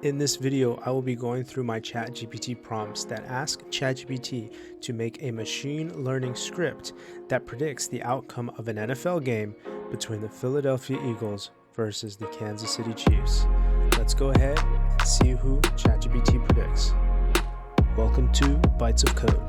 In this video, I will be going through my ChatGPT prompts that ask ChatGPT to make a machine learning script that predicts the outcome of an NFL game between the Philadelphia Eagles versus the Kansas City Chiefs. Let's go ahead and see who ChatGPT predicts. Welcome to Bytes of Code.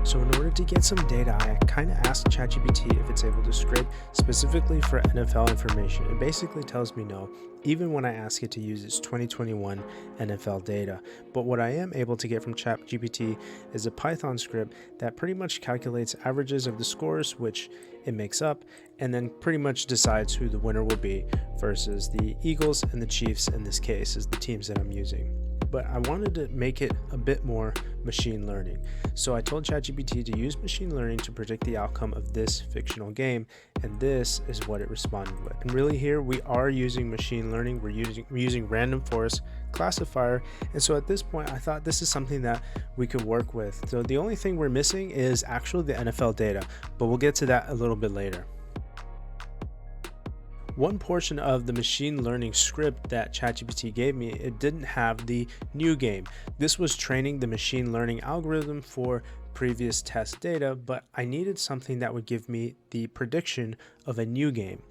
So in order to get some data, I kind of asked ChatGPT if it's able to scrape specifically for NFL information. It basically tells me no, even when I ask it to use its 2021 NFL data. But what I am able to get from ChatGPT is a Python script that pretty much calculates averages of the scores, which it makes up, and then pretty much decides who the winner will be versus the Eagles and the Chiefs in this case is the teams that I'm using. But I wanted to make it a bit more machine learning. So I told ChatGPT to use machine learning to predict the outcome of this fictional game, and this is what it responded with. And really here we are using machine learning, we're using random forest classifier, and so at this point I thought this is something that we could work with. So the only thing we're missing is actually the NFL data, but we'll get to that a little bit later. One portion of the machine learning script that ChatGPT gave me, it didn't have the new game. This was training the machine learning algorithm for previous test data, but I needed something that would give me the prediction of a new game.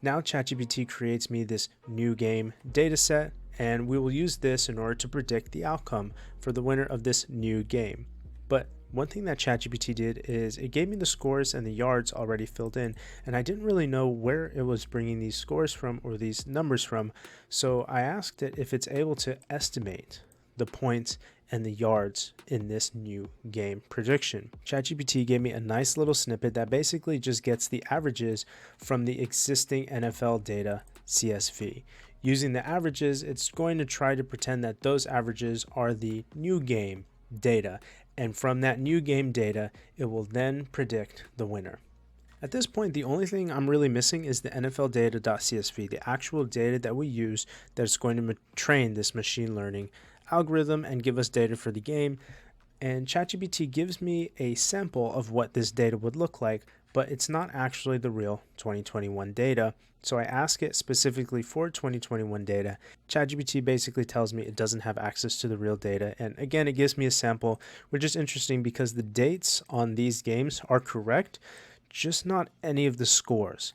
Now ChatGPT creates me this new game dataset, and we will use this in order to predict the outcome for the winner of this new game. But one thing that ChatGPT did is it gave me the scores and the yards already filled in, and I didn't really know where it was bringing these scores from or these numbers from. So I asked it if it's able to estimate the points and the yards in this new game prediction. ChatGPT gave me a nice little snippet that basically just gets the averages from the existing NFL data CSV. Using the averages, it's going to try to pretend that those averages are the new game data, and from that new game data it will then predict the winner. At this point, the only thing I'm really missing is the NFL data.csv, the actual data that we use that's going to train this machine learning algorithm and give us data for the game. And ChatGPT gives me a sample of what this data would look like, but it's not actually the real 2021 data. So I ask it specifically for 2021 data. ChatGPT basically tells me it doesn't have access to the real data. And again, it gives me a sample, which is interesting because the dates on these games are correct, just not any of the scores.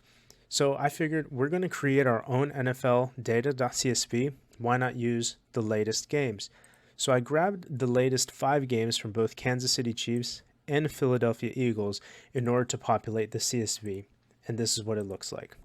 So I figured we're going to create our own NFL data.csv. Why not use the latest games? So I grabbed the latest 5 games from both Kansas City Chiefs and Philadelphia Eagles in order to populate the CSV. And this is what it looks like.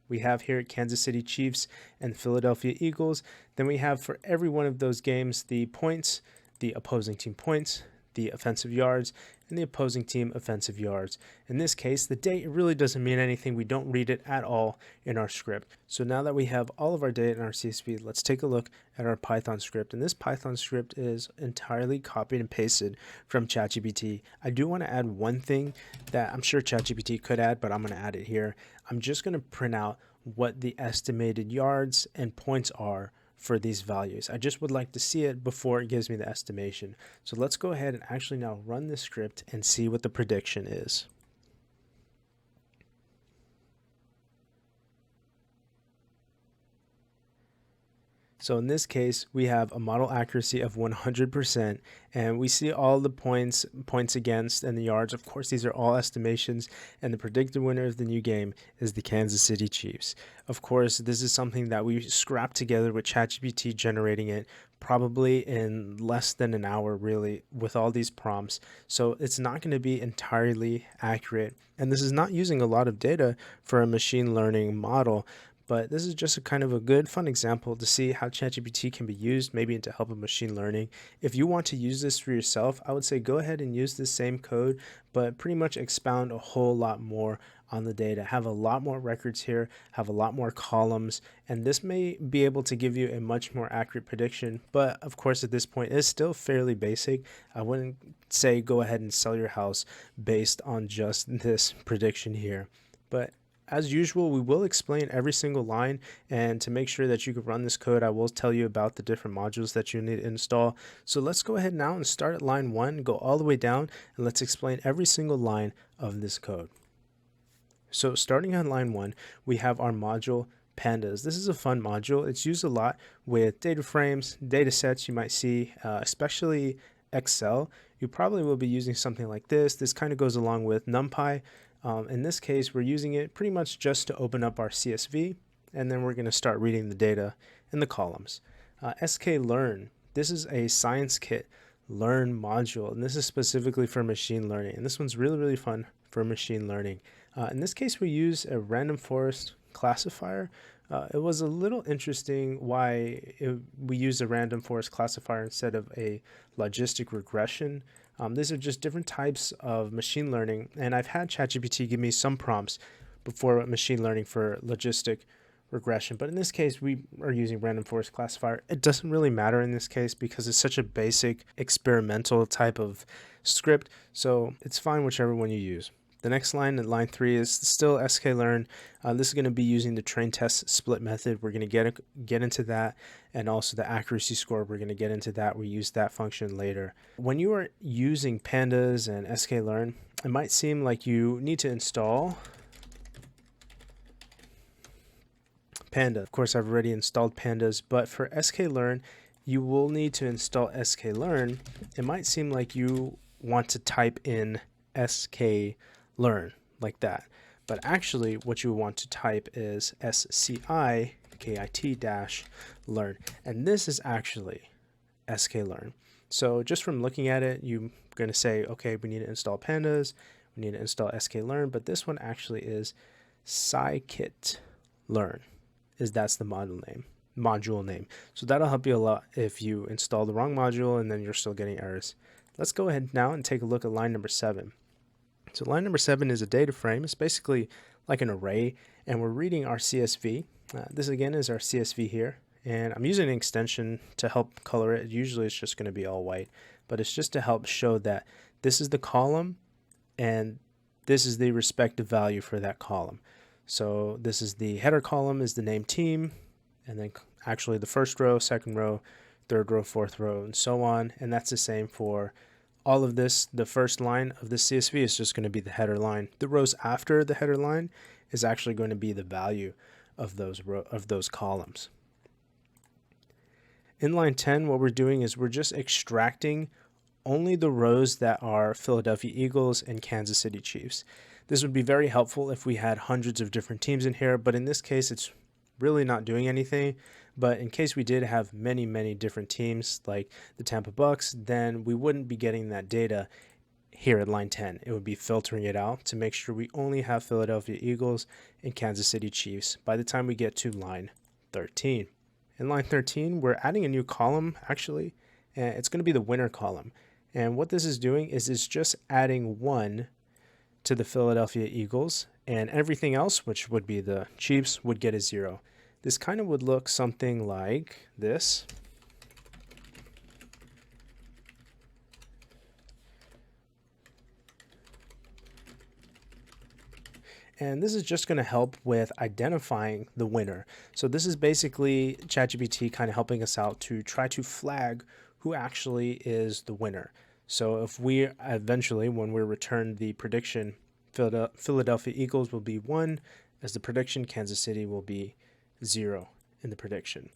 We have here Kansas City Chiefs and Philadelphia Eagles. Then we have for every one of those games the points, the opposing team points, the offensive yards, and the opposing team offensive yards. In this case, the date really doesn't mean anything. We don't read it at all in our script. So now that we have all of our data in our CSV, let's take a look at our Python script. And this Python script is entirely copied and pasted from ChatGPT. I do want to add one thing that I'm sure ChatGPT could add, but I'm going to add it here. I'm just going to print out what the estimated yards and points are for these values. I just would like to see it before it gives me the estimation. So let's go ahead and actually now run this script and see what the prediction is. So in this case, we have a model accuracy of 100%, and we see all the points against, and the yards. Of course, these are all estimations, and the predicted winner of the new game is the Kansas City Chiefs. Of course, this is something that we scrapped together with ChatGPT generating it probably in less than an hour, really, with all these prompts. So it's not going to be entirely accurate, and this is not using a lot of data for a machine learning model. But this is just a kind of a good, fun example to see how ChatGPT can be used maybe to help with machine learning. If you want to use this for yourself, I would say go ahead and use this same code, but pretty much expound a whole lot more on the data. Have a lot more records here, have a lot more columns, and this may be able to give you a much more accurate prediction. But of course, at this point, it's still fairly basic. I wouldn't say go ahead and sell your house based on just this prediction here. But as usual, we will explain every single line, and to make sure that you can run this code, I will tell you about the different modules that you need to install. So let's go ahead now and start at line 1, go all the way down, and let's explain every single line of this code. So starting on line 1, we have our module pandas. This is a fun module. It's used a lot with data frames, data sets you might see, especially Excel. You probably will be using something like this. This kind of goes along with NumPy. In this case, we're using it pretty much just to open up our CSV, and then we're going to start reading the data in the columns. sklearn, this is a ScienceKit Learn module, and this is specifically for machine learning, and this one's really fun for machine learning. In this case, we use a random forest classifier. It was a little interesting why we use a random forest classifier instead of a logistic regression. These are just different types of machine learning, and I've had ChatGPT give me some prompts before machine learning for logistic regression, but in this case we are using random forest classifier. It doesn't really matter in this case because it's such a basic experimental type of script, so it's fine whichever one you use. The next line, at line 3, is still sklearn. This is going to be using the train test split method. We're going to get into that, and also the accuracy score. We're going to get into that. We use that function later. When you are using pandas and sklearn, it might seem like you need to install Panda. Of course, I've already installed pandas, but for sklearn, you will need to install sklearn. It might seem like you want to type in sklearn like that, but actually what you want to type is skit-learn, and this is actually sklearn. So just from looking at it, you're going to say, okay, we need to install pandas, we need to install sklearn, but this one actually is scikit-learn. That's the module name. So that'll help you a lot if you install the wrong module and then you're still getting errors. Let's go ahead now and take a look at line number 7. So line number 7 is a data frame. It's basically like an array, and we're reading our CSV. This again is our CSV here, and I'm using an extension to help color it. Usually it's just going to be all white, but it's just to help show that this is the column and this is the respective value for that column. So this is the header column, is the name team, and then actually the first row, second row, third row, fourth row, and so on. And that's the same for all of this. The first line of the CSV is just going to be the header line. The rows after the header line is actually going to be the value of those columns. In line 10, what we're doing is we're just extracting only the rows that are Philadelphia Eagles and Kansas City Chiefs. This would be very helpful if we had hundreds of different teams in here, but in this case, it's really not doing anything. But in case we did have many different teams like the Tampa Bucks, then we wouldn't be getting that data here at line 10. It would be filtering it out to make sure we only have Philadelphia Eagles and Kansas City Chiefs by the time we get to line 13. In line 13, we're adding a new column actually, and it's going to be the winner column. And what this is doing is it's just adding 1 to the Philadelphia Eagles, and everything else, which would be the Chiefs, would get a 0. This kind of would look something like this. And this is just going to help with identifying the winner. So this is basically ChatGPT kind of helping us out to try to flag who actually is the winner. So if we eventually, when we return the prediction, Philadelphia Eagles will be 1 as the prediction, Kansas City will be 0 in the prediction.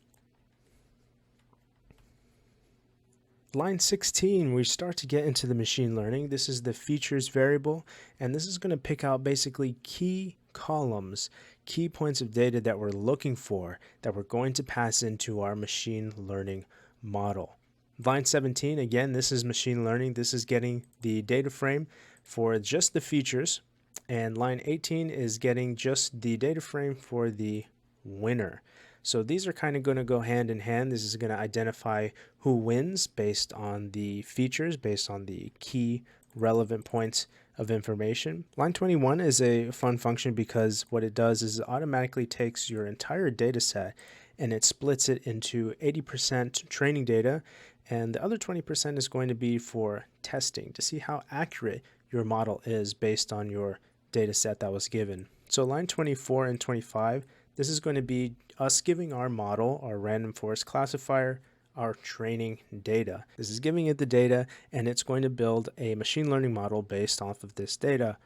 Line 16, we start to get into the machine learning. This is the features variable, and this is going to pick out basically key columns, key points of data that we're looking for that we're going to pass into our machine learning model. Line 17, again, this is machine learning. This is getting the data frame for just the features, and line 18 is getting just the data frame for the winner. So these are kind of going to go hand in hand. This is going to identify who wins based on the features, based on the key relevant points of information. Line 21 is a fun function because what it does is it automatically takes your entire data set and it splits it into 80% training data, and the other 20% is going to be for testing to see how accurate your model is based on your data set that was given. So line 24 and 25, this is going to be us giving our model, our random forest classifier, our training data. This is giving it the data, and it's going to build a machine learning model based off of this data.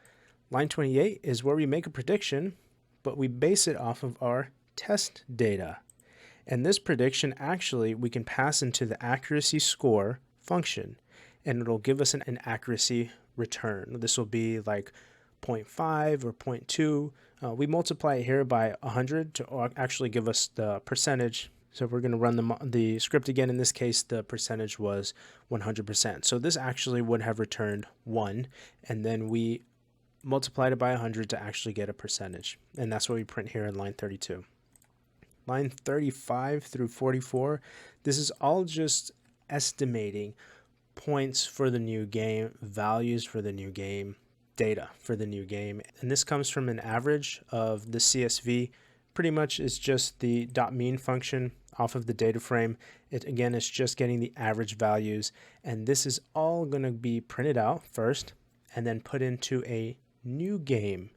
Line 28 is where we make a prediction, but we base it off of our test data. And this prediction actually we can pass into the accuracy score function, and it'll give us an accuracy return. This will be like 0.5 or 0.2. We multiply it here by 100 to actually give us the percentage. So if we're going to run the script again, in this case, the percentage was 100%. So this actually would have returned 1, and then we multiplied it by 100 to actually get a percentage. And that's what we print here in line 32. Line 35 through 44, this is all just estimating points for the new game, values for the new game, data for the new game. And this comes from an average of the CSV. Pretty much is just the .mean function off of the data frame. It again is just getting the average values, and this is all going to be printed out first and then put into a new game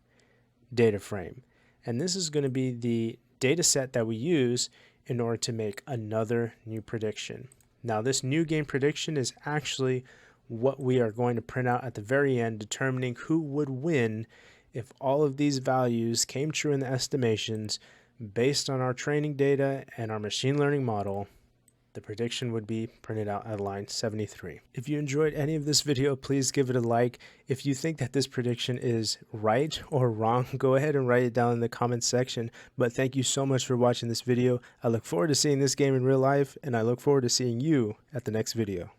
data frame. And this is going to be the data set that we use in order to make another new prediction. Now this new game prediction is actually what we are going to print out at the very end, determining who would win if all of these values came true in the estimations based on our training data and our machine learning model. The prediction would be printed out at line 73. If you enjoyed any of this video, please give it a like. If you think that this prediction is right or wrong, go ahead and write it down in the comments section. But thank you so much for watching this video. I look forward to seeing this game in real life, and I look forward to seeing you at the next video.